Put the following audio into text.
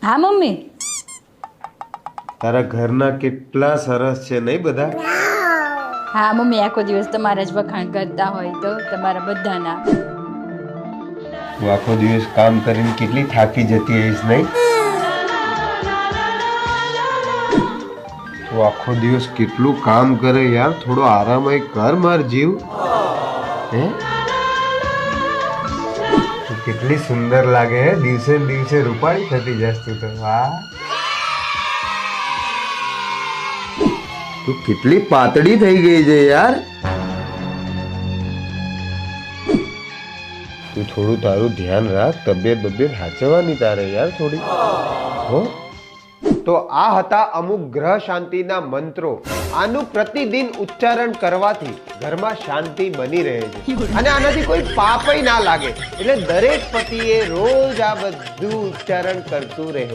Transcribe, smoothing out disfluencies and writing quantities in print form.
હા મમ્મી. તારા ઘરના કેટલા સરસ છે નહીં બધા? હા મમ્મી, આખો દિવસ તમારા જ વખાણ કરતા હોય તો તમારા બધાના. તું આખો દિવસ કામ કરીને કેટલી થાકી જતી હઈશ નહીં? તું આખો દિવસ કેટલું કામ કરે યાર, થોડો આરામ કર માર જીવ. હે તું કેટલી સુંદર લાગે હે, દિવસે ને દિવસે રૂપાળી થતી જશ તું તો. વાહ, તું કેટલી પાતળી થઈ ગઈ છે યાર. તું થોડું તારું ધ્યાન રાખ, તબિયત સાચવવાની તારે યાર થોડી. હો તો આ હતા અમુક ગ્રહ શાંતિના મંત્રો. આનું પ્રતિદિન ઉચ્ચારણ કરવાથી ઘરમાં શાંતિ બની રહે છે અને આનાથી કોઈ પાપય ના લાગે. એટલે દરેક પતિએ રોજ આ બધું ઉચ્ચારણ કરતું રહેવું.